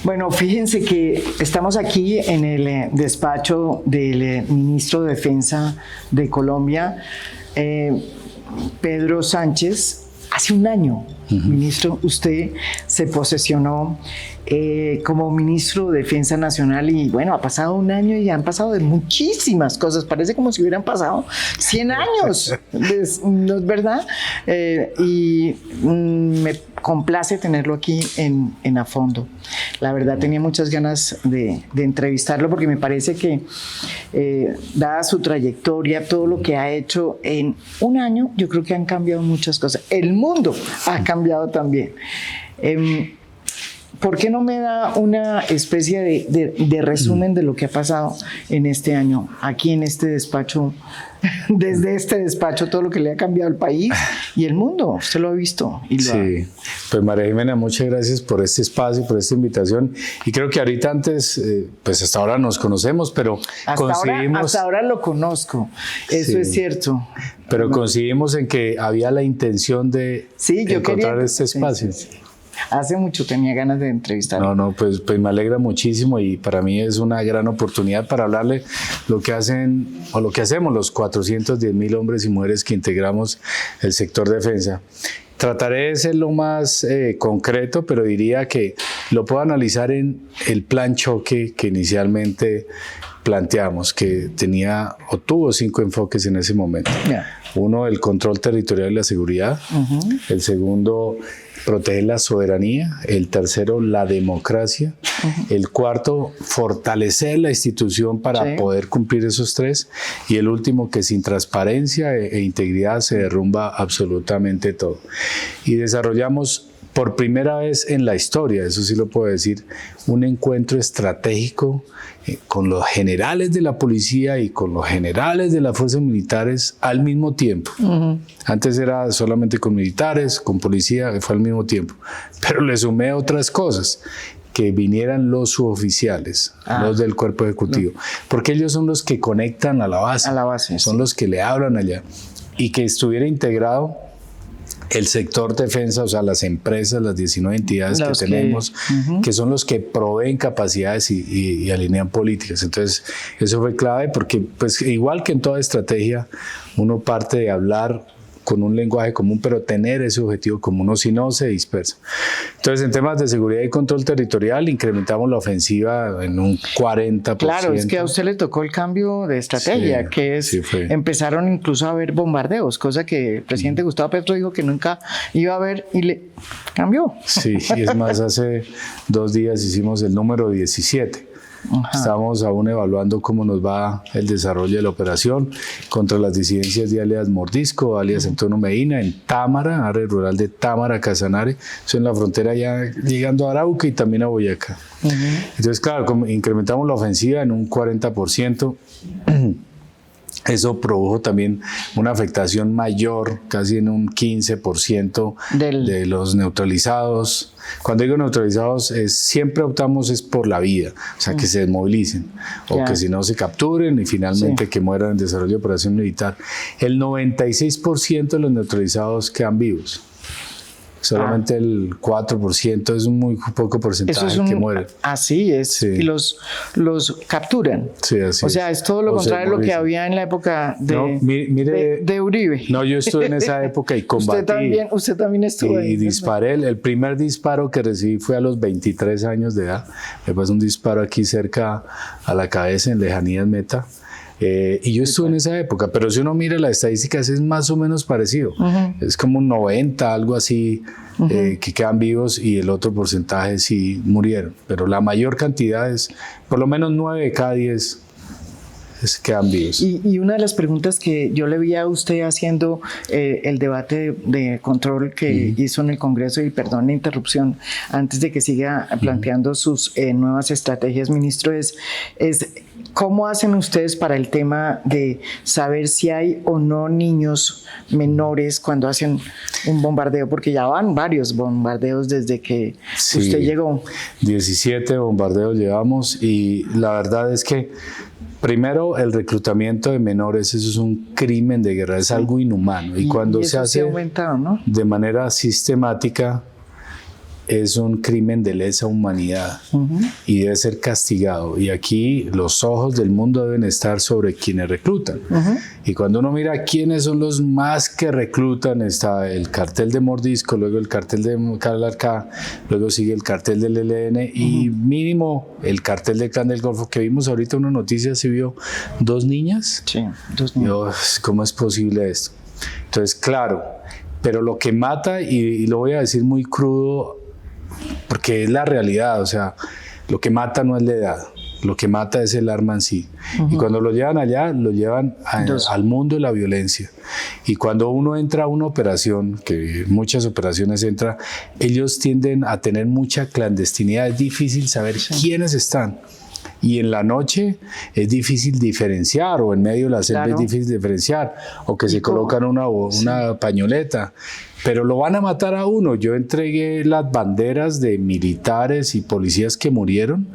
Bueno, fíjense que estamos aquí en el despacho del ministro de Defensa de Colombia, Pedro Sánchez. Hace un año, ministro, usted se posesionó como ministro de Defensa Nacional y bueno, ha pasado un año y han pasado de muchísimas cosas, parece como si hubieran pasado 100 años, ¿no es verdad? Me complace tenerlo aquí en A Fondo. La verdad tenía muchas ganas de entrevistarlo porque me parece que dada su trayectoria, todo lo que ha hecho en un año, yo creo que han cambiado muchas cosas. El mundo ha cambiado también. ¿Por qué no me da una especie de resumen de lo que ha pasado en este año, aquí en este despacho, desde este despacho, todo lo que le ha cambiado el país y el mundo? Usted lo ha visto. Sí, pues María Jimena, muchas gracias por este espacio, por esta invitación. Y creo que ahorita antes, pues hasta ahora nos conocemos, pero hasta ahora lo conozco, eso sí, es cierto. Pero coincidimos en que había la intención de encontrar este espacio. Sí. Hace mucho tenía ganas de entrevistarlo. No, pues me alegra muchísimo y para mí es una gran oportunidad para hablarle lo que hacen o lo que hacemos los 410.000 hombres y mujeres que integramos el sector defensa. Trataré de ser lo más concreto, pero diría que lo puedo analizar en el plan choque que inicialmente planteamos, que tenía o tuvo 5 enfoques en ese momento. Uno, el control territorial y la seguridad. El segundo, proteger la soberanía. El tercero, la democracia. El cuarto, fortalecer la institución para poder cumplir esos 3. Y el último, que sin transparencia e integridad se derrumba absolutamente todo. Y desarrollamos por primera vez en la historia, eso sí lo puedo decir, un encuentro estratégico con los generales de la policía y con los generales de las fuerzas militares al mismo tiempo. Antes era solamente con militares, con policía, fue al mismo tiempo. Pero le sumé otras cosas, que vinieran los suboficiales, los del cuerpo ejecutivo, porque ellos son los que conectan a la base, son los que le hablan allá, y que estuviera integrado el sector defensa, o sea, las empresas, las 19 entidades que tenemos, que son los que proveen capacidades y alinean políticas. Entonces, eso fue clave porque, pues, igual que en toda estrategia, uno parte de hablar con un lenguaje común, pero tener ese objetivo común, o si no, se dispersa. Entonces, en temas de seguridad y control territorial, incrementamos la ofensiva en un 40%. Claro, es que a usted le tocó el cambio de estrategia, que es, empezaron incluso a haber bombardeos, cosa que el presidente Gustavo Petro dijo que nunca iba a haber y le cambió. Sí, y es más, hace 2 días hicimos el número 17. Estamos aún evaluando cómo nos va el desarrollo de la operación contra las disidencias de alias Mordisco, alias Antonio Medina, en Támara, área rural de Támara, Casanare, eso en la frontera ya llegando a Arauca y también a Boyacá. Entonces, claro, incrementamos la ofensiva en un 40%. Eso produjo también una afectación mayor, casi en un 15% de los neutralizados. Cuando digo neutralizados, siempre optamos es por la vida, o sea, que se desmovilicen o que si no se capturen y finalmente que mueran en desarrollo de operación militar. El 96% de los neutralizados quedan vivos. Solamente el 4% es un muy poco porcentaje que mueren. Así es, y los capturan. Sí, así o sea, es todo lo contrario de lo que había en la época de Uribe. No, yo estuve en esa época y combatí. Usted también estuvo ahí. Y disparé, el primer disparo que recibí fue a los 23 años de edad. Me pasó un disparo aquí cerca a la cabeza, en lejanías Meta. Y yo estuve en esa época, pero si uno mira las estadísticas es más o menos parecido. Es como un 90, algo así, que quedan vivos y el otro porcentaje sí murieron. Pero la mayor cantidad es, por lo menos 9 de cada 10 quedan vivos. Y una de las preguntas que yo le vi a usted haciendo el debate de control que hizo en el Congreso, y perdón la interrupción, antes de que siga planteando sus nuevas estrategias, ministro, es ¿cómo hacen ustedes para el tema de saber si hay o no niños menores cuando hacen un bombardeo? Porque ya van varios bombardeos desde que usted llegó. 17 bombardeos llevamos y la verdad es que primero, el reclutamiento de menores, eso es un crimen de guerra, es algo inhumano. Y cuando se hace aumentado, ¿no? de manera sistemática, es un crimen de lesa humanidad y debe ser castigado. Y aquí los ojos del mundo deben estar sobre quienes reclutan. Y cuando uno mira quiénes son los más que reclutan, está el cartel de Mordisco, luego el cartel de Calarcá, luego sigue el cartel del ELN y mínimo el cartel del Clan del Golfo, que vimos ahorita una noticia, se vio 2 niñas. Sí, 2 niñas. Dios, ¿cómo es posible esto? Entonces, claro, pero lo que mata, y lo voy a decir muy crudo, porque es la realidad, o sea, lo que mata no es la edad, lo que mata es el arma en sí. Y cuando lo llevan allá, lo llevan al mundo de la violencia. Y cuando uno entra a una operación, que muchas operaciones entra, ellos tienden a tener mucha clandestinidad, es difícil saber quiénes están. Y en la noche es difícil diferenciar, o en medio de la selva es difícil diferenciar, o que se colocan una pañoleta, pero lo van a matar a uno. Yo entregué las banderas de militares y policías que murieron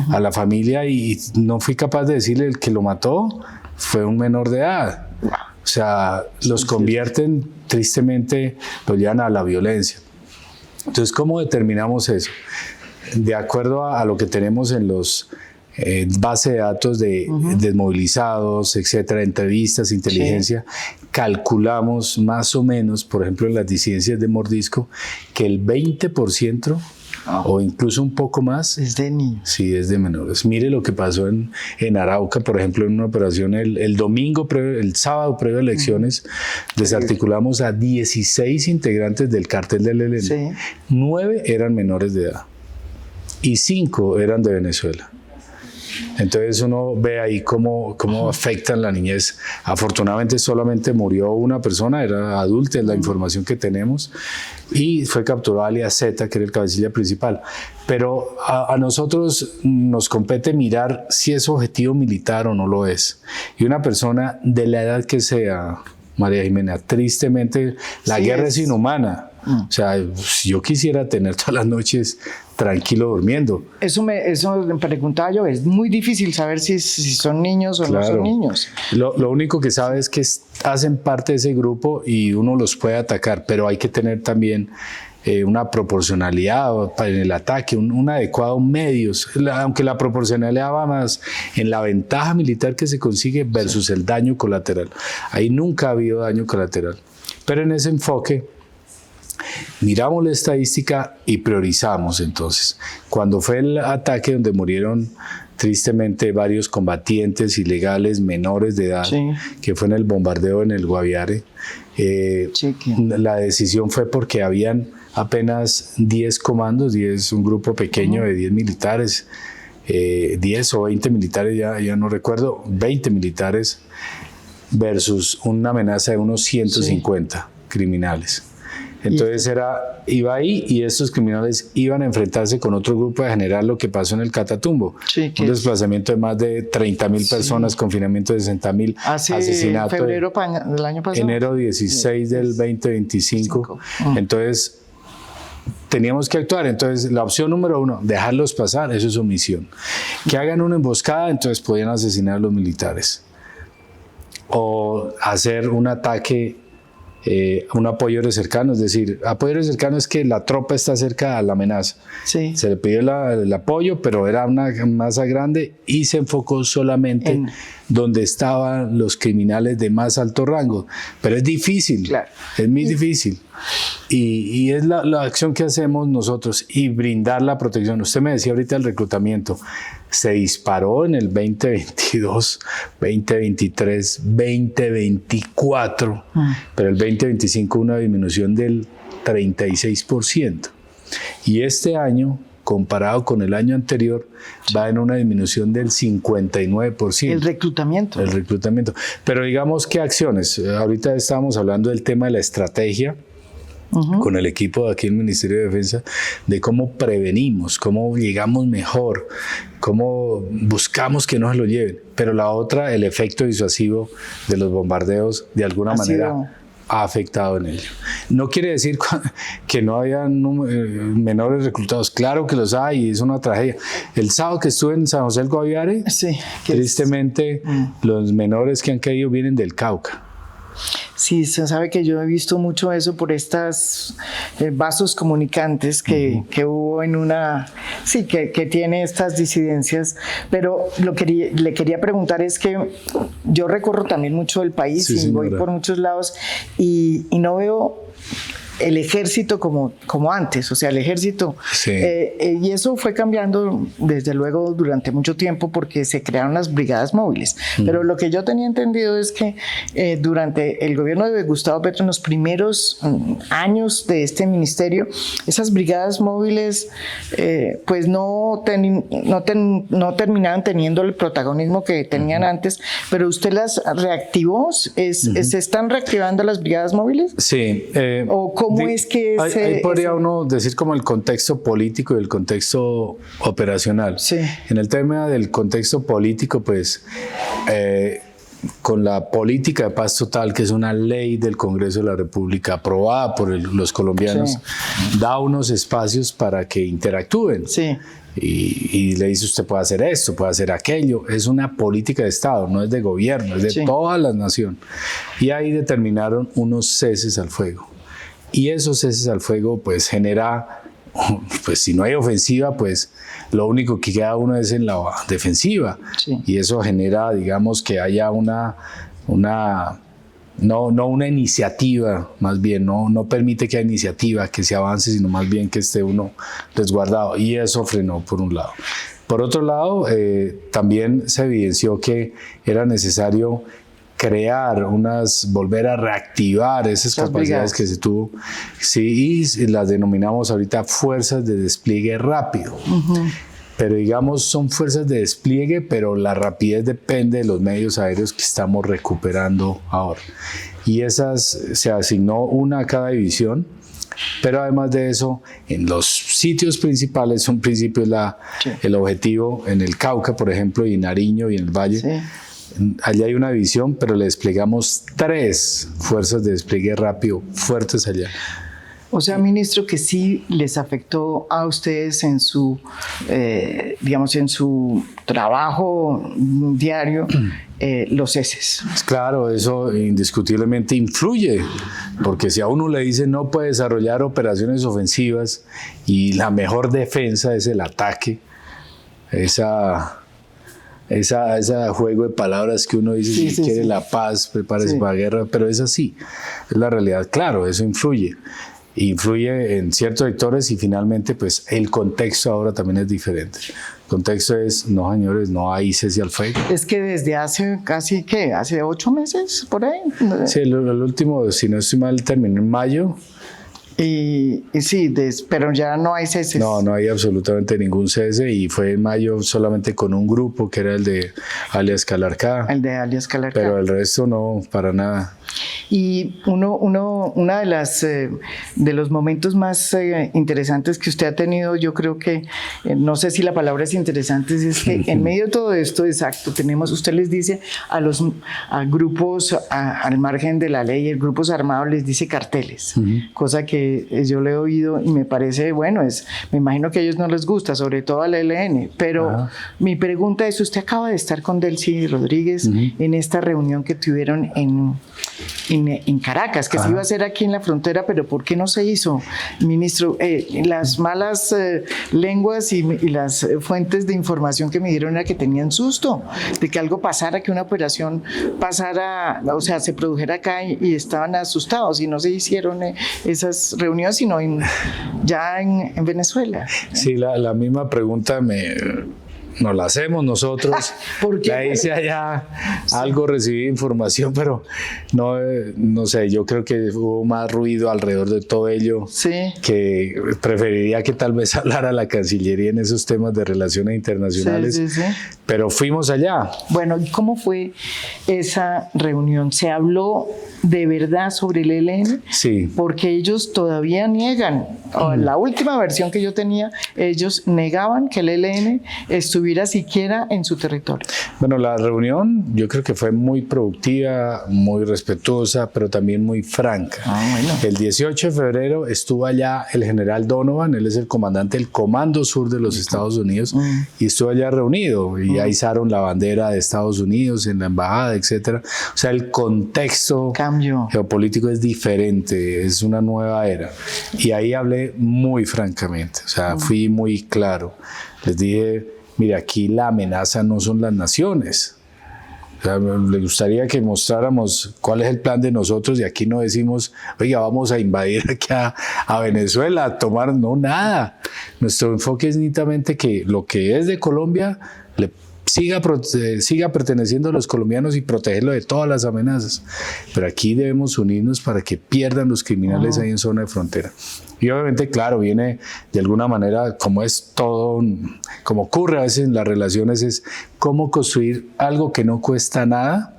a la familia y no fui capaz de decirle el que lo mató fue un menor de edad. O sea, los convierten, tristemente, lo llevan a la violencia. Entonces, ¿cómo determinamos eso? De acuerdo a lo que tenemos en los base de datos de desmovilizados, etcétera, entrevistas, inteligencia, calculamos más o menos, por ejemplo, en las disidencias de Mordisco, que el 20% o incluso un poco más es de niños. Sí, es de menores. Mire lo que pasó en Arauca, por ejemplo, en una operación el domingo, el sábado previo a elecciones, desarticulamos a 16 integrantes del cártel del ELN. 9 eran menores de edad y 5 eran de Venezuela. Entonces uno ve ahí cómo afectan la niñez. Afortunadamente solamente murió una persona, era adulta, es la información que tenemos, y fue capturado alias Z, que era el cabecilla principal. Pero a nosotros nos compete mirar si es objetivo militar o no lo es. Y una persona de la edad que sea, María Jimena, tristemente la guerra es inhumana. O sea, yo quisiera tener todas las noches tranquilo durmiendo. Eso me preguntaba yo, es muy difícil saber si son niños o no son niños. Lo único que sabe es que hacen parte de ese grupo y uno los puede atacar, pero hay que tener también una proporcionalidad en el ataque, un adecuado medios, aunque la proporcionalidad va más en la ventaja militar que se consigue versus el daño colateral. Ahí nunca ha habido daño colateral, pero en ese enfoque miramos la estadística y priorizamos. Entonces, cuando fue el ataque donde murieron tristemente varios combatientes ilegales menores de edad, que fue en el bombardeo en el Guaviare, la decisión fue porque habían apenas 10 comandos, un grupo pequeño de 10 militares, 10 o 20 militares, ya no recuerdo, 20 militares versus una amenaza de unos 150 criminales. Entonces iba ahí y estos criminales iban a enfrentarse con otro grupo a generar lo que pasó en el Catatumbo. Un desplazamiento de más de 30.000 personas, confinamiento de 60.000, asesinato. Febrero del año pasado. Enero 16 del 2025. Entonces teníamos que actuar. Entonces la opción número 1, dejarlos pasar, eso es omisión. Que hagan una emboscada, entonces podían asesinar a los militares. O hacer un ataque, un apoyo cercano, es decir, apoyo cercano es que la tropa está cerca a la amenaza. Se le pidió el apoyo, pero era una masa grande y se enfocó solamente donde estaban los criminales de más alto rango. Pero es difícil, es muy difícil. Y es la acción que hacemos nosotros y brindar la protección. Usted me decía ahorita el reclutamiento. Se disparó en el 2022, 2023, 2024, pero el 2025 una disminución del 36%. Y este año, comparado con el año anterior, va en una disminución del 59%. El reclutamiento. El reclutamiento. Pero digamos, ¿qué acciones? Ahorita estábamos hablando del tema de la estrategia, con el equipo de aquí en el Ministerio de Defensa, de cómo prevenimos, cómo llegamos mejor, cómo buscamos que no se lo lleven. Pero la otra, el efecto disuasivo de los bombardeos, de alguna manera ha afectado en ello. No quiere decir que no hayan menores reclutados, claro que los hay, es una tragedia. El sábado que estuve en San José del Guaviare, tristemente los menores que han caído vienen del Cauca. Sí, se sabe que yo he visto mucho eso por estas vasos comunicantes que hubo en una, sí, que tiene estas disidencias, pero lo que le quería preguntar es que yo recorro también mucho el país Sí, y voy señora. por muchos lados y no veo el ejército como antes, o sea, el ejército. Sí. Y eso fue cambiando desde luego durante mucho tiempo porque se crearon las brigadas móviles. Pero lo que yo tenía entendido es que durante el gobierno de Gustavo Petro, en los primeros años de este ministerio, esas brigadas móviles pues no terminaban teniendo el protagonismo que tenían antes, pero usted las reactivó. ¿Se están reactivando las brigadas móviles? Sí. ¿O cómo es que ahí podría uno decir como el contexto político y el contexto operacional. Sí. En el tema del contexto político, pues con la política de paz total, que es una ley del Congreso de la República aprobada por los colombianos, da unos espacios para que interactúen. Sí. Y le dice, usted puede hacer esto, puede hacer aquello. Es una política de Estado, no es de gobierno, es de toda la nación. Y ahí determinaron unos ceses al fuego. Y esos ceses al fuego pues genera, pues si no hay ofensiva, pues lo único que queda uno es en la defensiva. Sí. Y eso genera, digamos, que haya no una iniciativa, más bien, no permite que haya iniciativa, que se avance, sino más bien que esté uno resguardado. Y eso frenó por un lado. Por otro lado, también se evidenció que era necesario volver a reactivar esas capacidades que se tuvo, sí, y las denominamos ahorita fuerzas de despliegue rápido. Pero digamos, son fuerzas de despliegue, pero la rapidez depende de los medios aéreos que estamos recuperando ahora. Y esas se asignó una a cada división, pero además de eso, en los sitios principales, un principio es el objetivo en el Cauca, por ejemplo, y en Nariño y en el Valle. Sí. Allá hay una división, pero le desplegamos 3 fuerzas de despliegue rápido fuertes allá. O sea, ministro, que sí les afectó a ustedes en su, digamos, en su trabajo diario los ceses. Claro, eso indiscutiblemente influye, porque si a uno le dicen no puede desarrollar operaciones ofensivas y la mejor defensa es el ataque, ese juego de palabras que uno dice, si quiere la paz, prepárese para la guerra, pero es así, es la realidad. Claro, eso influye en ciertos sectores y finalmente pues el contexto ahora también es diferente. El contexto es, no señores, no hay cese al fuego. Es que desde hace casi, ¿qué? ¿Hace 8 meses por ahí? Sí, el último, si no estoy mal, terminó en mayo. Y sí, pero ya no hay ceses. No hay absolutamente ningún cese y fue en mayo solamente con un grupo que era el de alias Calarcá. El de alias Calarcá. Pero el resto no, para nada. Y una de los momentos más interesantes que usted ha tenido, yo creo que, no sé si la palabra es interesante, es que en medio de todo esto, exacto, usted les dice a grupos al margen de la ley, grupos armados les dice carteles, cosa que yo le he oído y me parece, bueno, me imagino que a ellos no les gusta, sobre todo al ELN, pero mi pregunta es, usted acaba de estar con Delcy Rodríguez en esta reunión que tuvieron en Caracas, que se iba a hacer aquí en la frontera, pero ¿por qué no se hizo, ministro? Las malas lenguas y las fuentes de información que me dieron era que tenían susto de que algo pasara, que una operación pasara, o sea, se produjera acá y estaban asustados y no se hicieron esas reuniones, sino ya en Venezuela. Sí, la misma pregunta nos la hacemos nosotros. ¿Por qué? La hice allá, algo recibí información, pero no sé, yo creo que hubo más ruido alrededor de todo ello, que preferiría que tal vez hablara la Cancillería en esos temas de relaciones internacionales, pero fuimos allá. Bueno, ¿y cómo fue esa reunión? ¿Se habló de verdad sobre el ELN? Sí. Porque ellos todavía niegan. La última versión que yo tenía, ellos negaban que el ELN estuviera siquiera en su territorio. Bueno, la reunión yo creo que fue muy productiva, muy respetuosa, pero también muy franca. Bueno. El 18 de febrero estuvo allá el general Donovan, él es el comandante del Comando Sur de los Estados Unidos, y estuvo allá reunido, y ahí izaron la bandera de Estados Unidos en la embajada, Chad, etcétera. O sea, el contexto geopolítico es diferente, es una nueva era. Y ahí hablé muy francamente, o sea, fui muy claro. Les dije, mire, aquí la amenaza no son las naciones. O sea, le gustaría que mostráramos cuál es el plan de nosotros y aquí no decimos, oiga, vamos a invadir aquí a Venezuela, a tomar, no, nada. Nuestro enfoque es nítidamente que lo que es de Colombia le siga perteneciendo a los colombianos y protegerlo de todas las amenazas. Pero aquí debemos unirnos para que pierdan los criminales ahí en zona de frontera. Y obviamente, claro, viene de alguna manera, como es todo, como ocurre a veces en las relaciones, es cómo construir algo que no cuesta nada,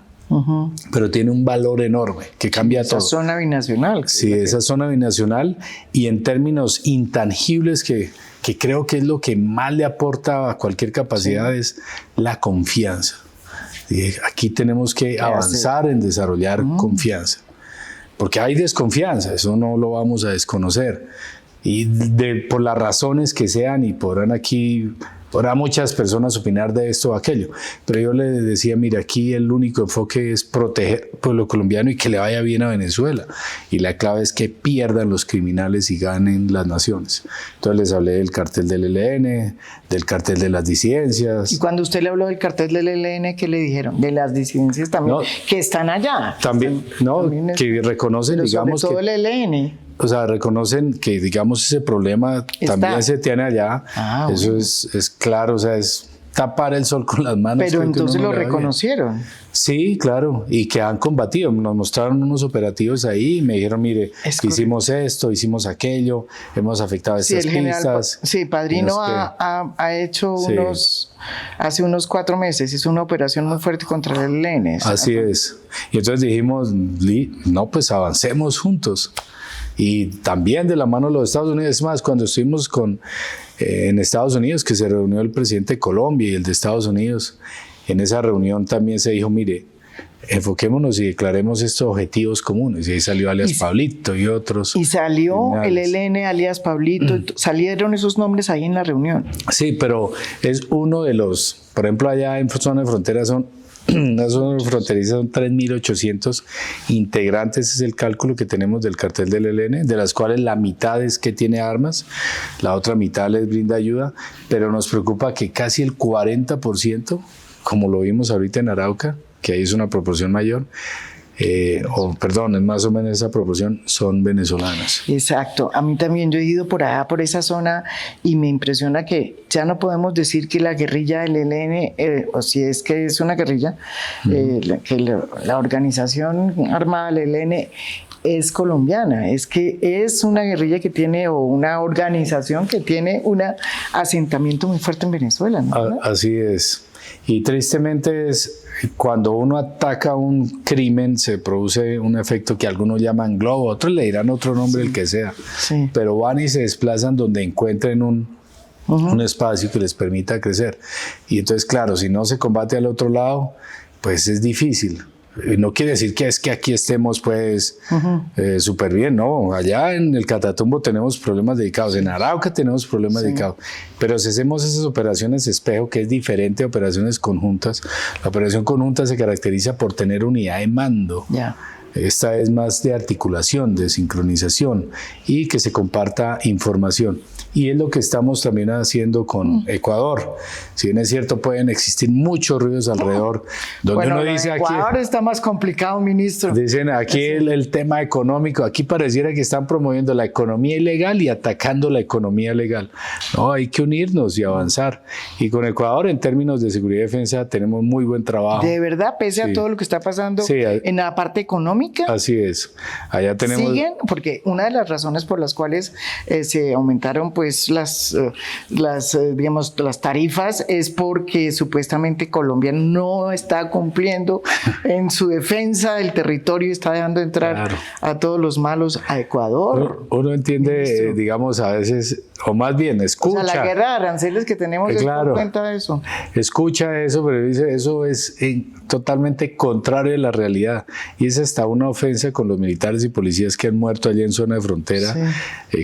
pero tiene un valor enorme, que cambia todo. Esa zona binacional. Sí, esa zona binacional, y en términos intangibles que creo que es lo que más le aporta a cualquier capacidad, es la confianza. Y aquí tenemos que avanzar en desarrollar confianza. Porque hay desconfianza, eso no lo vamos a desconocer. Y por las razones que sean, y podrán muchas personas opinar de esto o aquello, pero yo le decía, mira, aquí el único enfoque es proteger al pueblo colombiano y que le vaya bien a Venezuela, y la clave es que pierdan los criminales y ganen las naciones. Entonces les hablé del cartel del ELN, del cartel de las disidencias. Y cuando usted le habló del cartel del ELN, ¿qué le dijeron? De las disidencias también, que están allá. También, que reconocen, digamos, sobre todo el ELN. O sea, reconocen que, digamos, ese problema también se tiene allá. Eso es claro, o sea, es tapar el sol con las manos. Pero entonces lo reconocieron. Sí, claro, y que han combatido. Nos mostraron unos operativos ahí y me dijeron, mire, hicimos esto, hicimos aquello, hemos afectado estas pistas. Sí, Padrino ha hecho hace unos 4 meses, hizo una operación muy fuerte contra el ELN. Así es. Y entonces dijimos, no, pues avancemos juntos. Y también de la mano de los Estados Unidos. Es más, cuando estuvimos en Estados Unidos, que se reunió el presidente de Colombia y el de Estados Unidos, en esa reunión también se dijo, mire, enfoquémonos y declaremos estos objetivos comunes. Y ahí salió alias Pablito y otros. Y salió el ELN, alias Pablito, salieron esos nombres ahí en la reunión. Sí, pero es uno de los, por ejemplo, allá en zona de frontera una zona fronteriza son 3.800 integrantes, es el cálculo que tenemos del cartel del ELN, de las cuales la mitad es que tiene armas, la otra mitad les brinda ayuda, pero nos preocupa que casi el 40%, como lo vimos ahorita en Arauca, que ahí es una proporción mayor, es más o menos esa proporción, son venezolanas. Exacto, a mí también, yo he ido por allá, por esa zona, y me impresiona que ya no podemos decir que la guerrilla del ELN, o si es que es una guerrilla, que la organización armada del ELN es colombiana, es que es una guerrilla que tiene, o una organización que tiene un asentamiento muy fuerte en Venezuela, ¿no? Así es. Y tristemente cuando uno ataca un crimen, se produce un efecto que algunos llaman globo, otros le dirán otro nombre, el que sea, pero van y se desplazan donde encuentren un espacio que les permita crecer. Y entonces, claro, si no se combate al otro lado, pues es difícil. No quiere decir que es que aquí estemos pues súper bien, no, allá en el Catatumbo tenemos problemas dedicados, en Arauca tenemos problemas dedicados, pero si hacemos esas operaciones espejo, que es diferente a operaciones conjuntas, la operación conjunta se caracteriza por tener unidad de mando. Esta es más de articulación, de sincronización y que se comparta información. Y es lo que estamos también haciendo con Ecuador. Si bien es cierto, pueden existir muchos ruidos alrededor. Donde uno dice Ecuador está más complicado, ministro. Dicen aquí el tema económico. Aquí pareciera que están promoviendo la economía ilegal y atacando la economía legal. No, hay que unirnos y avanzar. Y con Ecuador, en términos de seguridad y defensa, tenemos muy buen trabajo. De verdad, pese a todo lo que está pasando en la parte económica. Así es. Allá tenemos... Siguen, porque una de las razones por las cuales se aumentaron pues las tarifas es porque supuestamente Colombia no está cumpliendo en su defensa del territorio y está dejando entrar a todos los malos a Ecuador. Uno entiende, digamos, a veces, o más bien escucha. O sea, la guerra de aranceles que tenemos es por cuenta de eso. Escucha eso, pero dice, eso es totalmente contrario a la realidad. Y es hasta una ofensa con los militares y policías que han muerto allí en zona de frontera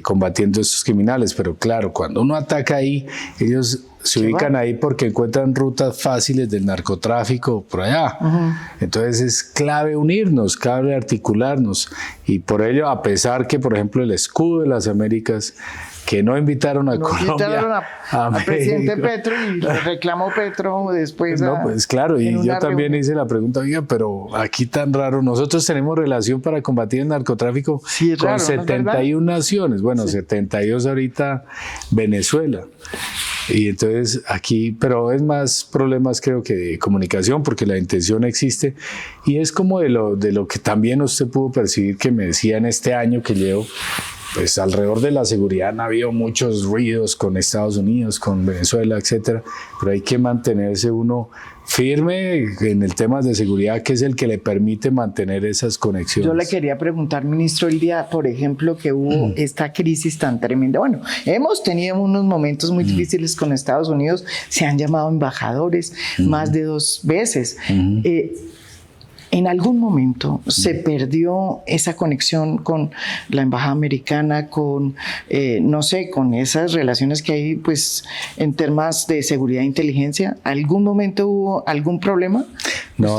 combatiendo a estos criminales. Pero claro, cuando uno ataca ahí, ellos se ubican ahí porque encuentran rutas fáciles del narcotráfico por allá. Entonces es clave unirnos, clave articularnos. Y por ello, a pesar que, por ejemplo, el escudo de las Américas, que no invitaron a Colombia, invitaron al presidente Petro y le reclamó Petro después. No, pues claro, y yo también hice la pregunta, oiga, pero aquí tan raro, nosotros tenemos relación para combatir el narcotráfico con raro, 71 naciones, bueno, 72 ahorita Venezuela. Y entonces aquí, pero es más problemas creo que de comunicación, porque la intención existe, y es como de lo que también usted pudo percibir que me decía en este año que llevo, pues alrededor de la seguridad han habido muchos ruidos con Estados Unidos, con Venezuela, etcétera, pero hay que mantenerse uno firme en el tema de seguridad, que es el que le permite mantener esas conexiones. Yo le quería preguntar, ministro, el día, por ejemplo, que hubo esta crisis tan tremenda. Bueno, hemos tenido unos momentos muy difíciles con Estados Unidos, se han llamado embajadores más de 2 veces. En algún momento se perdió esa conexión con la embajada americana, con, no sé, con esas relaciones que hay pues, en temas de seguridad e inteligencia. ¿Algún momento hubo algún problema? No,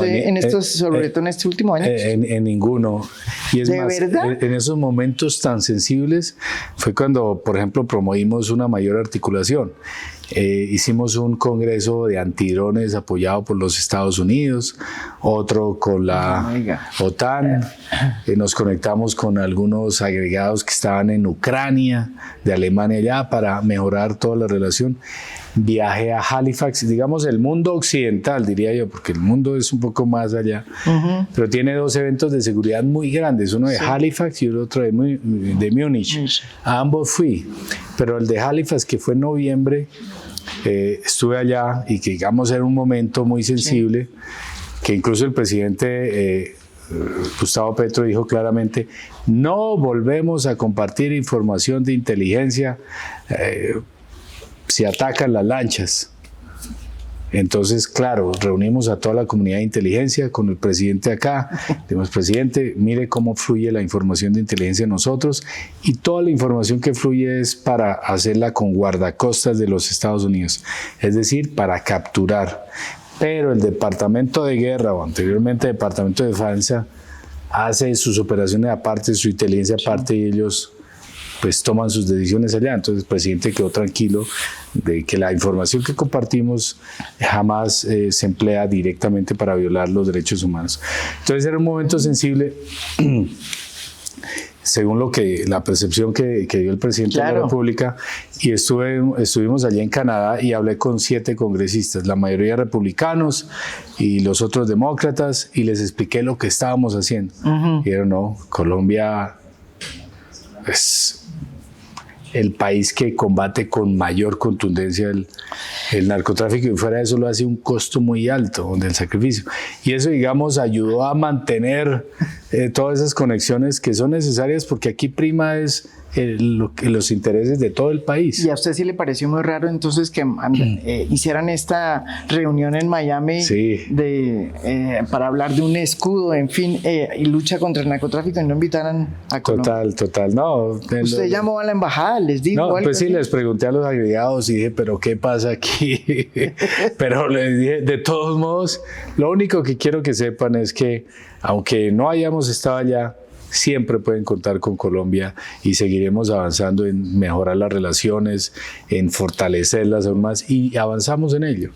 sobre todo en este último año. En ninguno. Y es ¿De más, verdad? En esos momentos tan sensibles fue cuando, por ejemplo, promovimos una mayor articulación. Hicimos un congreso de antidrones apoyado por los Estados Unidos, otro con la OTAN, nos conectamos con algunos agregados que estaban en Ucrania, de Alemania ya, para mejorar toda la relación. Viajé a Halifax, digamos el mundo occidental, diría yo, porque el mundo es un poco más allá, pero tiene 2 eventos de seguridad muy grandes, uno de Halifax y el otro de Múnich. A ambos fui, pero el de Halifax, que fue en noviembre, estuve allá y que digamos era un momento muy sensible, que incluso el presidente Gustavo Petro dijo claramente: no volvemos a compartir información de inteligencia si atacan las lanchas. Entonces, claro, reunimos a toda la comunidad de inteligencia con el presidente acá. Dijimos: presidente, mire cómo fluye la información de inteligencia en nosotros, y toda la información que fluye es para hacerla con guardacostas de los Estados Unidos, es decir, para capturar. Pero el Departamento de Guerra, o anteriormente el Departamento de Defensa, hace sus operaciones aparte, su inteligencia aparte, y ellos pues toman sus decisiones allá. Entonces el presidente quedó tranquilo de que la información que compartimos jamás se emplea directamente para violar los derechos humanos. Entonces era un momento sensible, según la percepción que dio el presidente de la República, y estuvimos allí en Canadá y hablé con 7 congresistas, la mayoría republicanos y los otros demócratas, y les expliqué lo que estábamos haciendo. Y dijeron: no, Colombia es el país que combate con mayor contundencia el narcotráfico, y fuera de eso lo hace un costo muy alto del sacrificio. Y eso, digamos, ayudó a mantener todas esas conexiones que son necesarias, porque aquí prima es los intereses de todo el país. ¿Y a usted sí le pareció muy raro entonces que hicieran esta reunión en Miami para hablar de un escudo, en fin, y lucha contra el narcotráfico, y no invitaran a Colombia? Total, no. ¿Usted llamó a la embajada, les dijo algo? No, pues sí, les pregunté a los agregados y dije: ¿pero qué pasa aquí? Pero les dije, de todos modos, lo único que quiero que sepan es que, aunque no hayamos estado allá, siempre pueden contar con Colombia, y seguiremos avanzando en mejorar las relaciones, en fortalecerlas aún más, y avanzamos en ello.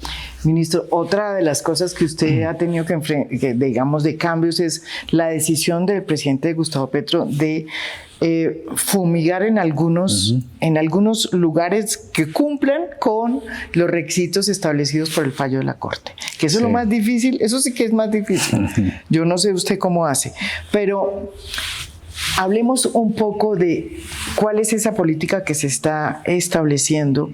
Ministro, otra de las cosas que usted ha tenido que digamos, de cambios, es la decisión del presidente Gustavo Petro de fumigar en algunos lugares que cumplan con los requisitos establecidos por el fallo de la Corte, que eso es lo más difícil. Eso sí que es más difícil. Yo no sé usted cómo hace, pero hablemos un poco de cuál es esa política que se está estableciendo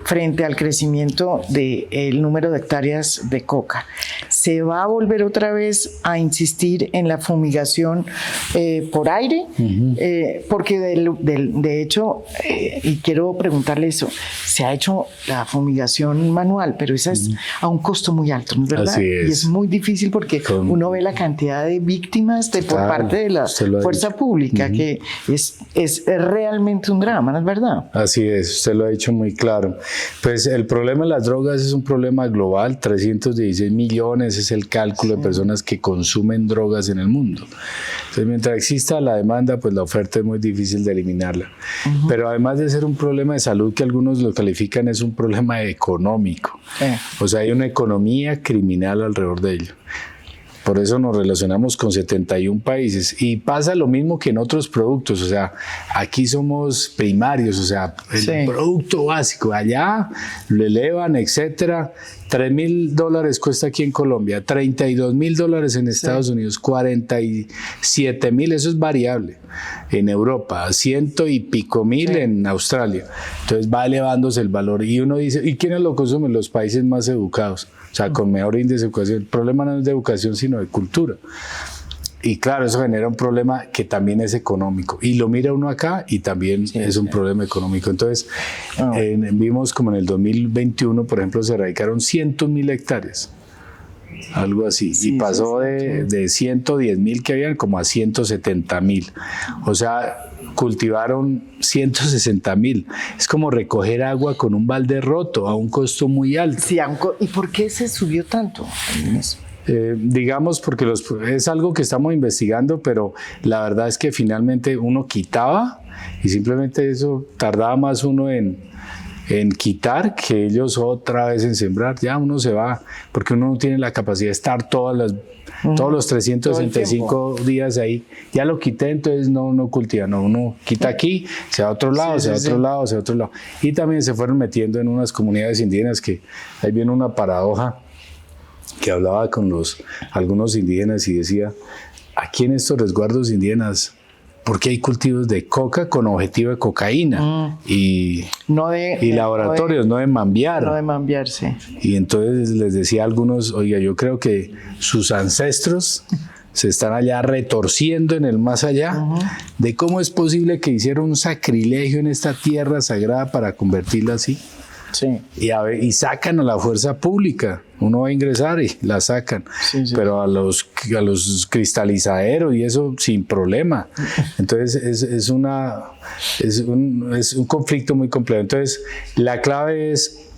frente al crecimiento del número de hectáreas de coca. ¿se va a volver otra vez a insistir en la fumigación por aire? Porque de hecho, y quiero preguntarle eso, se ha hecho la fumigación manual, pero esa es a un costo muy alto, ¿no es verdad? Así es. Y es muy difícil porque uno ve la cantidad de víctimas por parte de la fuerza pública, que es realmente un drama, ¿no es verdad? Así es, usted lo ha dicho muy claro. Pues el problema de las drogas es un problema global, 316 millones es el cálculo de personas que consumen drogas en el mundo. Entonces, mientras exista la demanda, pues la oferta es muy difícil de eliminarla. Pero además de ser un problema de salud que algunos lo califican, es un problema económico. O sea, hay una economía criminal alrededor de ello. Por eso nos relacionamos con 71 países y pasa lo mismo que en otros productos, o sea, aquí somos primarios, o sea, el producto básico, allá lo elevan, etcétera. $3.000 cuesta aquí en Colombia, $32.000 en Estados Unidos, 47.000, eso es variable. En Europa, 100 y pico mil en Australia. Entonces va elevándose el valor y uno dice, ¿y quiénes lo consumen? Los países más educados, o sea, con mejor índice de educación. El problema no es de educación, sino de cultura. Y claro, eso genera un problema que también es económico. Y lo mira uno acá y también es un problema económico. Entonces, vimos como en el 2021, por ejemplo, se erradicaron 100.000 hectáreas. Algo así. Y pasó de 110.000 que habían como a 170.000. O sea, cultivaron 160.000. Es como recoger agua con un balde roto a un costo muy alto. Sí, ¿y por qué se subió tanto en eso? Digamos porque es algo que estamos investigando, pero la verdad es que finalmente uno quitaba y simplemente eso tardaba más uno en quitar que ellos otra vez en sembrar. Ya uno se va porque uno no tiene la capacidad de estar todos los 365 días ahí. Ya lo quité, entonces no cultiva, no, uno quita aquí, se va a otro lado, se va a otro lado, se va a otro lado. Y también se fueron metiendo en unas comunidades indígenas que ahí viene una paradoja que hablaba con algunos indígenas y decía, aquí en estos resguardos indígenas, ¿por qué hay cultivos de coca con objetivo de cocaína? Y laboratorios, no de mambiar. No de mambiar, sí. Y entonces les decía a algunos, oiga, yo creo que sus ancestros se están allá retorciendo en el más allá de cómo es posible que hicieron un sacrilegio en esta tierra sagrada para convertirla así. Sí. Y sacan a la fuerza pública. Uno va a ingresar y la sacan, pero a los cristalizaderos y eso sin problema. Entonces es un conflicto muy complejo. Entonces la clave es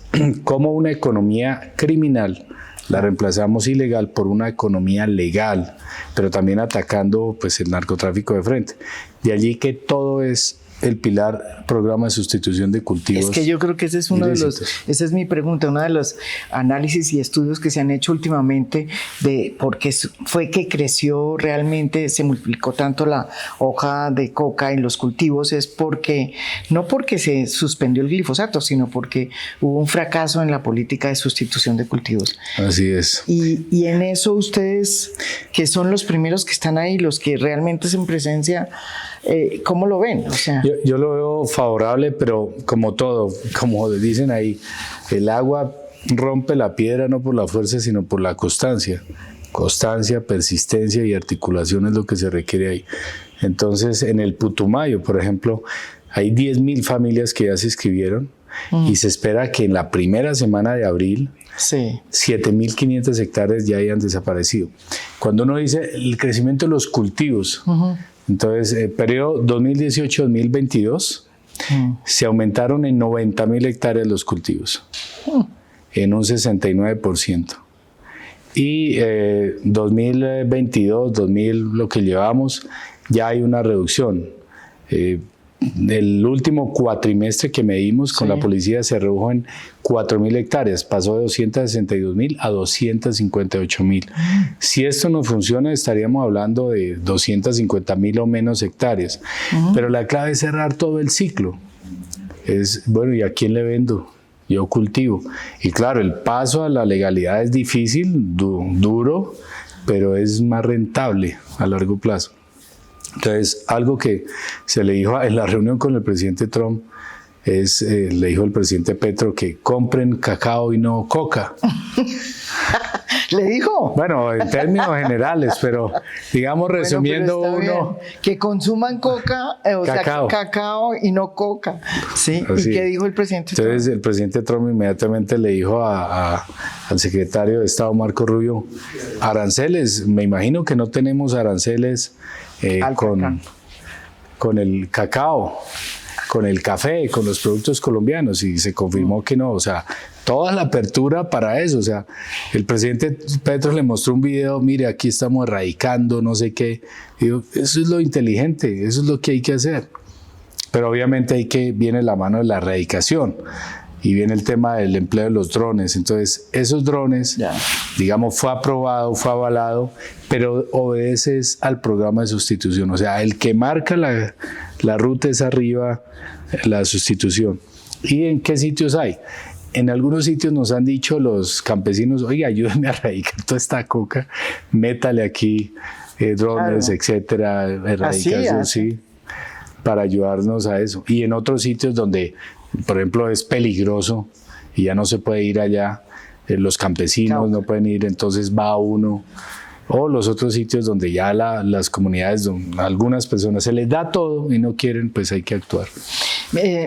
cómo una economía criminal la reemplazamos ilegal por una economía legal, pero también atacando pues el narcotráfico de frente. De allí que todo es el pilar programa de sustitución de cultivos. Es que yo creo que ese es esa es mi pregunta, uno de los análisis y estudios que se han hecho últimamente de por qué fue que creció realmente, se multiplicó tanto la hoja de coca en los cultivos, es no porque se suspendió el glifosato, sino porque hubo un fracaso en la política de sustitución de cultivos. Así es. Y en eso ustedes, que son los primeros que están ahí, los que realmente hacen presencia, ¿cómo lo ven? O sea, yo lo veo favorable, pero como todo, como dicen ahí, el agua rompe la piedra no por la fuerza, sino por la constancia. Constancia, persistencia y articulación es lo que se requiere ahí. Entonces, en el Putumayo, por ejemplo, hay 10.000 familias que ya se inscribieron y se espera que en la primera semana de abril 7.500 hectáreas ya hayan desaparecido. Cuando uno dice el crecimiento de los cultivos, entonces, periodo 2018-2022, se aumentaron en 90.000 hectáreas los cultivos, en un 69%. Y 2022, 2000, lo que llevamos, ya hay una reducción. El último cuatrimestre que medimos con la policía se redujo en 4.000 hectáreas, pasó de 262.000 a 258.000. Si esto no funciona, estaríamos hablando de 250.000 o menos hectáreas. Pero la clave es cerrar todo el ciclo. Bueno, ¿y a quién le vendo? Yo cultivo. Y claro, el paso a la legalidad es difícil, duro, pero es más rentable a largo plazo. Entonces, algo que se le dijo en la reunión con el presidente Trump le dijo el presidente Petro que compren cacao y no coca. ¿Le dijo? Bueno, en términos generales, pero digamos resumiendo bueno, pero está uno... bien. Que consuman coca, Cacao. sea, cacao y no coca. ¿Sí? Así. ¿Y qué dijo el presidente Trump? Entonces el presidente Trump inmediatamente le dijo al secretario de Estado Marco Rubio, aranceles, me imagino que no tenemos aranceles con el cacao, con el café, con los productos colombianos, y se confirmó que no, o sea, toda la apertura para eso, o sea, el presidente Petro le mostró un video, mire, aquí estamos erradicando, no sé qué, digo, eso es lo inteligente, eso es lo que hay que hacer, pero obviamente viene la mano de la erradicación, y viene el tema del empleo de los drones. Entonces, esos drones, digamos, fue aprobado, fue avalado, pero obedeces al programa de sustitución. O sea, el que marca la ruta es arriba la sustitución. ¿Y en qué sitios hay? En algunos sitios nos han dicho los campesinos, oiga, ayúdenme a erradicar toda esta coca, métale aquí drones, etcétera, erradicación, sí, para ayudarnos a eso. Y en otros sitios donde, por ejemplo, es peligroso y ya no se puede ir allá, los campesinos no pueden ir, entonces va uno, o los otros sitios donde ya las comunidades, donde algunas personas se les da todo y no quieren, pues hay que actuar.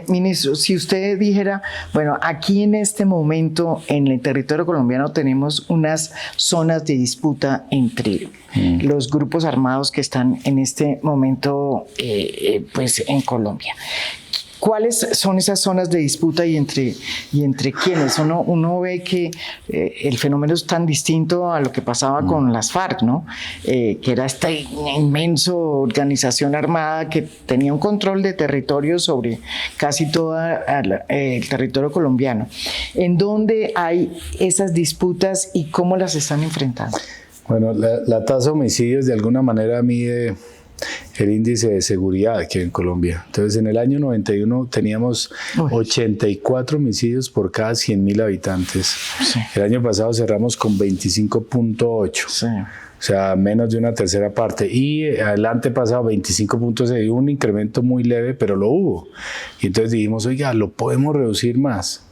Ministro, si usted dijera, bueno, aquí en este momento en el territorio colombiano tenemos unas zonas de disputa entre los grupos armados que están en este momento pues en Colombia. ¿Cuáles son esas zonas de disputa y entre quiénes? Uno ve que el fenómeno es tan distinto a lo que pasaba con las FARC, ¿no? Que era esta inmensa organización armada que tenía un control de territorio sobre casi todo el territorio colombiano. ¿En dónde hay esas disputas y cómo las están enfrentando? Bueno, la tasa de homicidios de alguna manera mide el índice de seguridad aquí en Colombia. Entonces, en el año 91 teníamos 84 homicidios por cada 100.000 habitantes. Sí. El año pasado cerramos con 25.8. Sí. O sea, menos de una tercera parte. Y el antepasado 25.6, un incremento muy leve, pero lo hubo. Y entonces dijimos, oiga, lo podemos reducir más.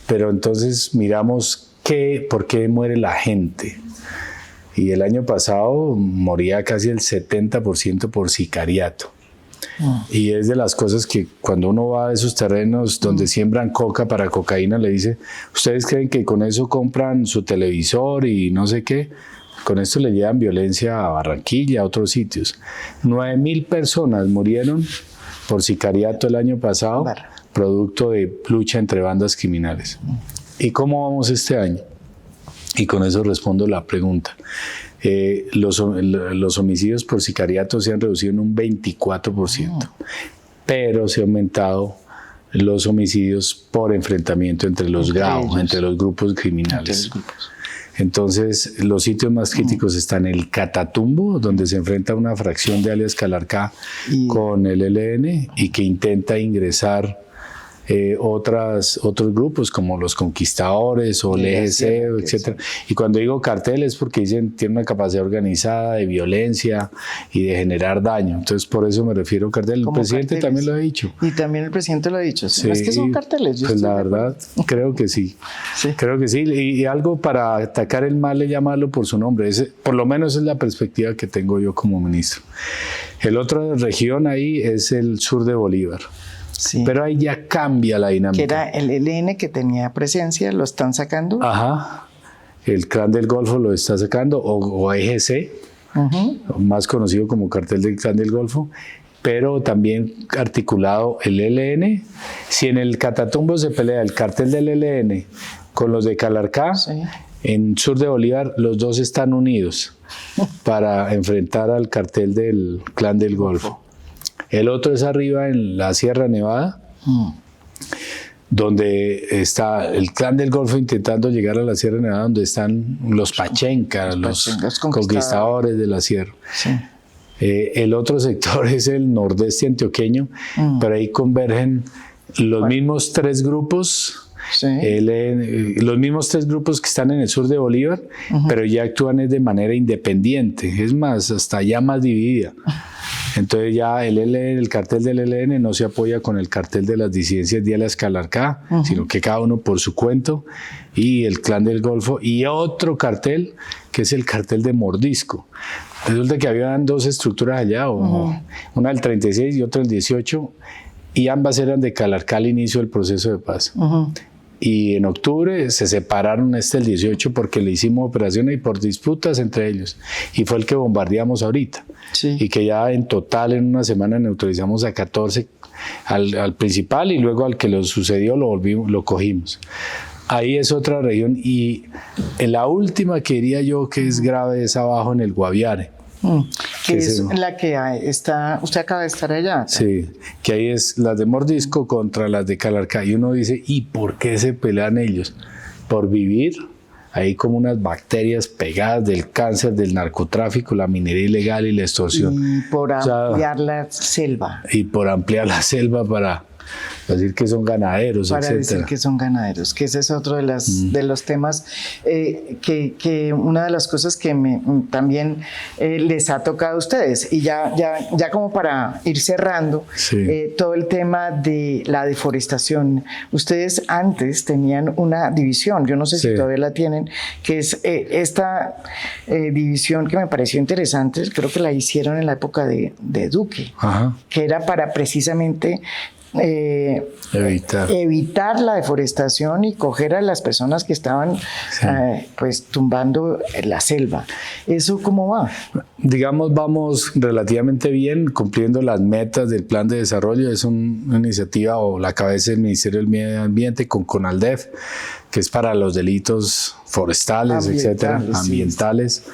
Pero entonces miramos por qué muere la gente. Y el año pasado moría casi el 70% por sicariato. Y es de las cosas que cuando uno va a esos terrenos donde siembran coca para cocaína, le dice, ¿ustedes creen que con eso compran su televisor y no sé qué? Con esto le llevan violencia a Barranquilla, a otros sitios. 9.000 personas murieron por sicariato el año pasado, producto de lucha entre bandas criminales. ¿Y cómo vamos este año? Y con eso respondo la pregunta. Los homicidios por sicariato se han reducido en un 24%, pero se han aumentado los homicidios por enfrentamiento entre los GAO, entre los grupos criminales. Entonces, los sitios más críticos están en el Catatumbo, donde se enfrenta una fracción de alias Calarcá con el ELN y que intenta ingresar otros grupos como los Conquistadores o el EGC, etc. Y cuando digo cartel es porque dicen tiene una capacidad organizada de violencia y de generar daño. Entonces por eso me refiero a cartel. El presidente también lo ha dicho. Y también el presidente lo ha dicho. Sí, es que son carteles. Pues la verdad, creo que sí. Creo que sí. Y algo para atacar el mal es llamarlo por su nombre. Por lo menos es la perspectiva que tengo yo como ministro. El otro región ahí es el sur de Bolívar. Sí. Pero ahí ya cambia la dinámica. Que era el ELN que tenía presencia, lo están sacando. Ajá, el Clan del Golfo lo está sacando, o EGC, más conocido como Cartel del Clan del Golfo, pero también articulado el ELN. Si en el Catatumbo se pelea el cartel del ELN con los de Calarcá, en sur de Bolívar los dos están unidos para enfrentar al cartel del Clan del Golfo. El otro es arriba en la Sierra Nevada, donde está el Clan del Golfo intentando llegar a la Sierra Nevada, donde están los Pachenca, los conquistadores de la Sierra. Sí. El otro sector es el nordeste antioqueño, pero ahí convergen los mismos tres grupos. Los mismos tres grupos que están en el sur de Bolívar, pero ya actúan de manera independiente, es más, hasta ya más dividida. Entonces ya el cartel del ELN no se apoya con el cartel de las disidencias Dialas Calarcá, sino que cada uno por su cuento, y el Clan del Golfo, y otro cartel que es el cartel de Mordisco. Resulta que habían dos estructuras allá, una del 36 y otra del 18, y ambas eran de Calarcá al inicio del proceso de paz. Y en octubre se separaron el 18 porque le hicimos operaciones y por disputas entre ellos. Y fue el que bombardeamos ahorita. Sí. Y que ya en total en una semana neutralizamos a 14 al principal, y luego al que lo sucedió lo cogimos. Ahí es otra región, y en la última que diría yo que es grave es abajo en el Guaviare. Que es la que está, usted acaba de estar allá. Sí, que ahí es las de Mordisco contra las de Calarcá, y uno dice, ¿y por qué se pelean ellos? Por vivir ahí como unas bacterias pegadas del cáncer, del narcotráfico, la minería ilegal y la extorsión. Y por ampliar la selva. Y por ampliar la selva para decir que son ganaderos, para etcétera. Decir que son ganaderos, que ese es otro de los temas que una de las cosas que también les ha tocado a ustedes, y ya como para ir cerrando, todo el tema de la deforestación. Ustedes antes tenían una división, yo no sé si todavía la tienen, que es esta división que me pareció interesante, creo que la hicieron en la época de Duque, que era para precisamente evitar la deforestación y coger a las personas que estaban pues tumbando la selva. ¿Eso cómo va? Digamos, vamos relativamente bien cumpliendo las metas del plan de desarrollo. Es una iniciativa o la cabeza del Ministerio del Medio Ambiente con CONALDEF, que es para los delitos forestales, etcétera, ambientales.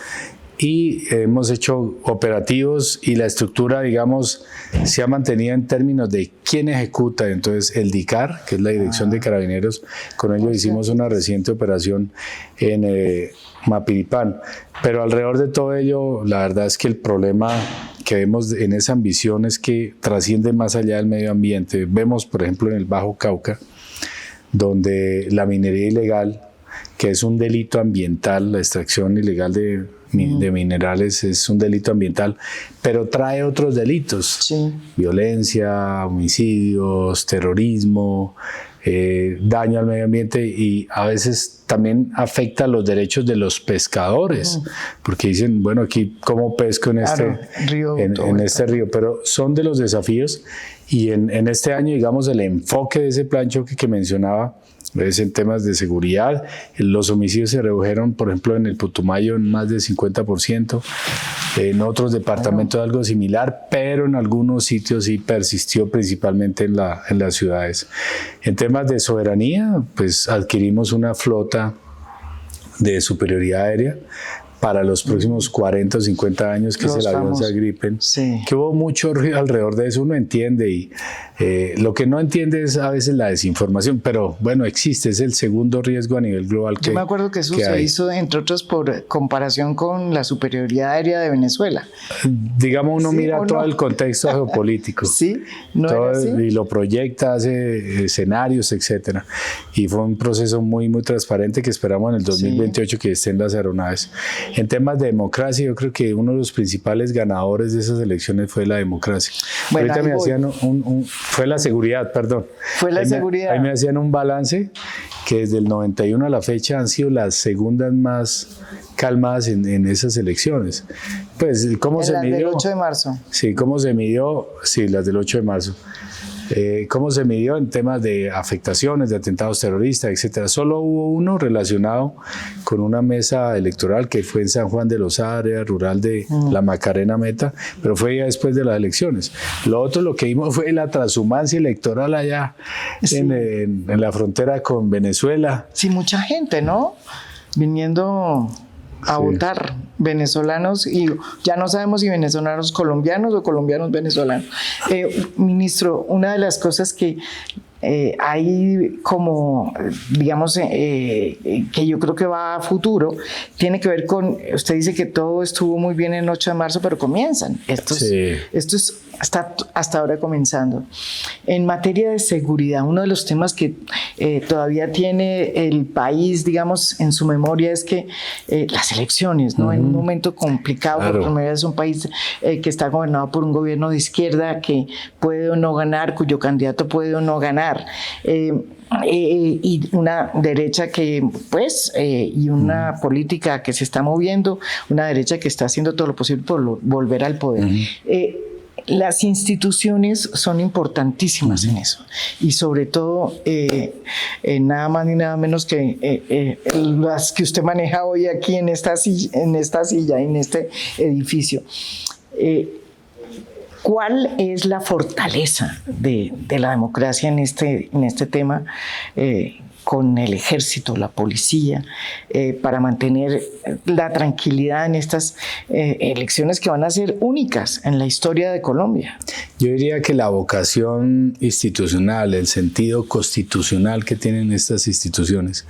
Y hemos hecho operativos, y la estructura, digamos, se ha mantenido en términos de quién ejecuta. Entonces el DICAR, que es la Dirección de Carabineros, con ellos hicimos una reciente operación en Mapiripán. Pero alrededor de todo ello, la verdad es que el problema que vemos en esa ambición es que trasciende más allá del medio ambiente. Vemos, por ejemplo, en el Bajo Cauca, donde la minería ilegal, que es un delito ambiental, la extracción ilegal de minerales es un delito ambiental, pero trae otros delitos, violencia, homicidios, terrorismo, daño al medio ambiente, y a veces también afecta los derechos de los pescadores, porque dicen, bueno, aquí cómo pesco en este río, pero son de los desafíos. Y en este año, digamos, el enfoque de ese plan choque que mencionaba es en temas de seguridad. Los homicidios se redujeron, por ejemplo, en el Putumayo en más del 50%, en otros departamentos algo similar, pero en algunos sitios sí persistió, principalmente en las ciudades. En temas de soberanía, pues adquirimos una flota de superioridad aérea para los próximos 40 o 50 años, que es el avión Gripen, que hubo mucho ruido alrededor de eso, uno entiende, y lo que no entiende es a veces la desinformación, pero bueno, existe, es el segundo riesgo a nivel global que yo me acuerdo que eso se hizo, entre otros, por comparación con la superioridad aérea de Venezuela. Digamos, uno mira todo el contexto geopolítico, y lo proyecta, hace escenarios, etcétera, y fue un proceso muy, muy transparente que esperamos en el 2028 que estén las aeronaves. En temas de democracia, yo creo que uno de los principales ganadores de esas elecciones fue la democracia. Bueno, ahorita me hacían fue la seguridad, perdón. Fue la seguridad. Ahí me hacían un balance que desde el 91 a la fecha han sido las segundas más calmadas en esas elecciones. Pues, ¿cómo se midió? Las del 8 de marzo. Sí, ¿cómo se midió? Sí, las del 8 de marzo. ¿Cómo se midió en temas de afectaciones, de atentados terroristas, etcétera? Solo hubo uno relacionado con una mesa electoral que fue en San Juan de los área rural de la Macarena Meta, pero fue ya después de las elecciones. Lo otro, lo que vimos fue la transhumancia electoral allá en la frontera con Venezuela. Sí, mucha gente, ¿no? Viniendo a votar, venezolanos, y ya no sabemos si venezolanos colombianos o colombianos venezolanos. Ministro, una de las cosas que hay como, digamos, que yo creo que va a futuro, tiene que ver con, usted dice que todo estuvo muy bien el 8 de marzo, pero comienzan estos está hasta ahora comenzando. En materia de seguridad, uno de los temas que todavía tiene el país, digamos, en su memoria es que las elecciones, ¿no? En un momento complicado, claro. por primera vez es un país que está gobernado por un gobierno de izquierda que puede o no ganar, cuyo candidato puede o no ganar. Y una derecha que, pues, y una política que se está moviendo, una derecha que está haciendo todo lo posible por volver al poder. Las instituciones son importantísimas en eso, y sobre todo nada más ni nada menos que las que usted maneja hoy aquí en esta silla, en este edificio. ¿Cuál es la fortaleza de la democracia en este tema con el ejército, la policía, para mantener la tranquilidad en estas elecciones que van a ser únicas en la historia de Colombia? Yo diría que la vocación institucional, el sentido constitucional que tienen estas instituciones,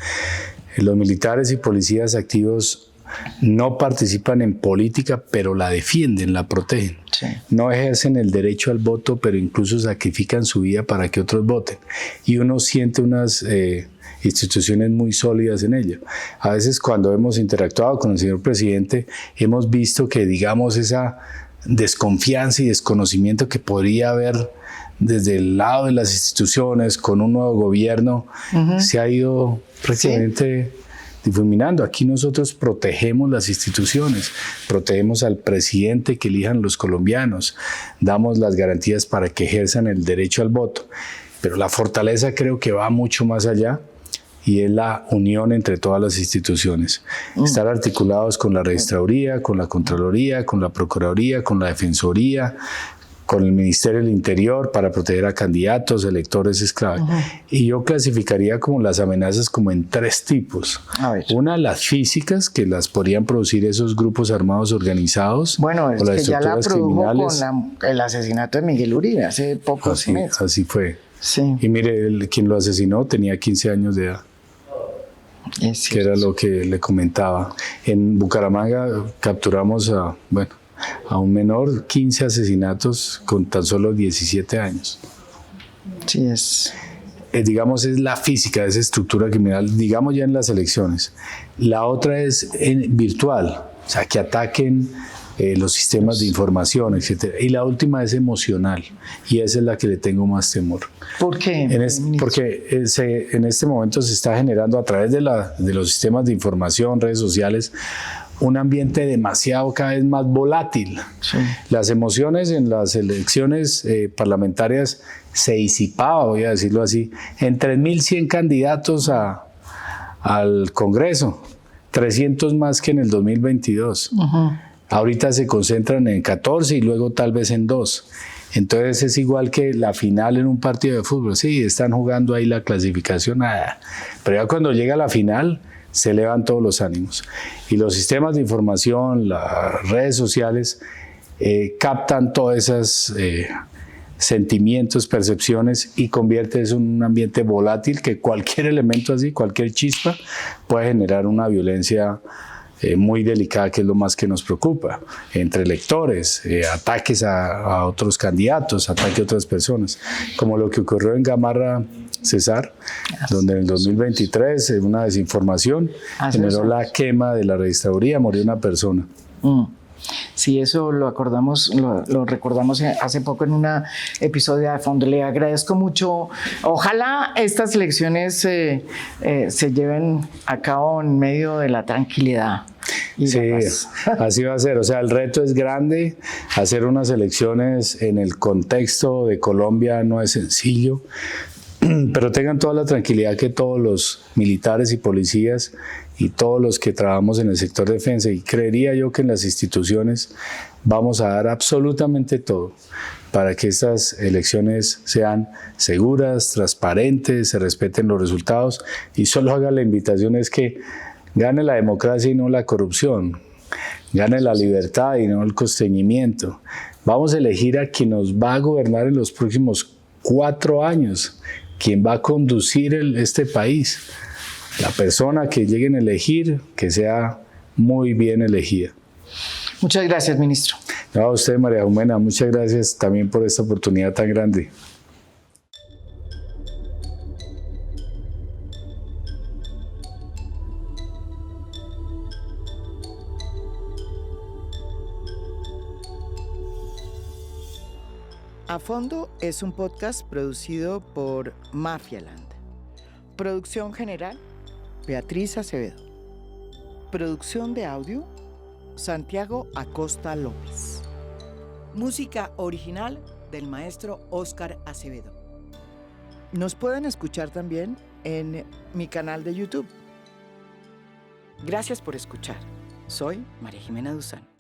los militares y policías activos no participan en política, pero la defienden, la protegen. Sí. No ejercen el derecho al voto, pero incluso sacrifican su vida para que otros voten. Y uno siente unas instituciones muy sólidas en ella. A veces cuando hemos interactuado con el señor presidente, hemos visto que, digamos, esa desconfianza y desconocimiento que podría haber desde el lado de las instituciones con un nuevo gobierno, se ha ido prácticamente... ¿Sí? Difuminando. Aquí nosotros protegemos las instituciones, protegemos al presidente que elijan los colombianos, damos las garantías para que ejerzan el derecho al voto, pero la fortaleza creo que va mucho más allá y es la unión entre todas las instituciones. Estar articulados con la Registraduría, con la Contraloría, con la Procuraduría, con la Defensoría, con el Ministerio del Interior para proteger a candidatos, electores, es clave. Y yo clasificaría como las amenazas como en 3 tipos. Una, las físicas, que las podrían producir esos grupos armados organizados. Bueno, es o las que ya la produjo criminales. Con el asesinato de Miguel Uribe hace pocos meses. Así fue. Sí. Y mire, quien lo asesinó tenía 15 años de edad. Que era lo que le comentaba. En Bucaramanga capturamos a un menor, 15 asesinatos con tan solo 17 años. Sí, es. Digamos, es la física de esa estructura criminal, digamos ya en las elecciones. La otra es virtual, o sea, que ataquen los sistemas de información, etc. Y la última es emocional, y esa es la que le tengo más temor. ¿Por qué? Porque en este momento se está generando a través de los sistemas de información, redes sociales, un ambiente demasiado cada vez más volátil. Sí. Las emociones en las elecciones parlamentarias se disipaba, voy a decirlo así, en 3.100 candidatos al Congreso, 300 más que en el 2022. Ahorita se concentran en 14 y luego tal vez en 2. Entonces es igual que la final en un partido de fútbol. Sí, están jugando ahí la clasificación, nada. Pero ya cuando llega la final, se elevan todos los ánimos. Y los sistemas de información, las redes sociales, captan todos esos sentimientos, percepciones y convierte eso en un ambiente volátil que cualquier elemento así, cualquier chispa, puede generar una violencia muy delicada, que es lo más que nos preocupa, entre electores, ataques a otros candidatos, ataques a otras personas, como lo que ocurrió en Gamarra, Cesar, donde en el 2023 una desinformación generó la quema de la registraduría, murió una persona. Sí, eso lo recordamos hace poco en un episodio de Fondo. Le agradezco mucho. Ojalá estas elecciones se lleven a cabo en medio de la tranquilidad. Sí, así va a ser. O sea, el reto es grande. Hacer unas elecciones en el contexto de Colombia no es sencillo. Pero tengan toda la tranquilidad que todos los militares y policías y todos los que trabajamos en el sector de defensa, y creería yo que en las instituciones vamos a dar absolutamente todo para que estas elecciones sean seguras, transparentes, se respeten los resultados, y solo haga la invitación es que gane la democracia y no la corrupción, gane la libertad y no el constreñimiento. Vamos a elegir a quien nos va a gobernar en los próximos 4 años, quien va a conducir este país. La persona que lleguen a elegir, que sea muy bien elegida. Muchas gracias, ministro. No, a usted, María Jumena, muchas gracias también por esta oportunidad tan grande. A Fondo es un podcast producido por Mafialand. Producción general, Beatriz Acevedo. Producción de audio, Santiago Acosta López. Música original del maestro Óscar Acevedo. Nos pueden escuchar también en mi canal de YouTube. Gracias por escuchar. Soy María Jimena Duzán.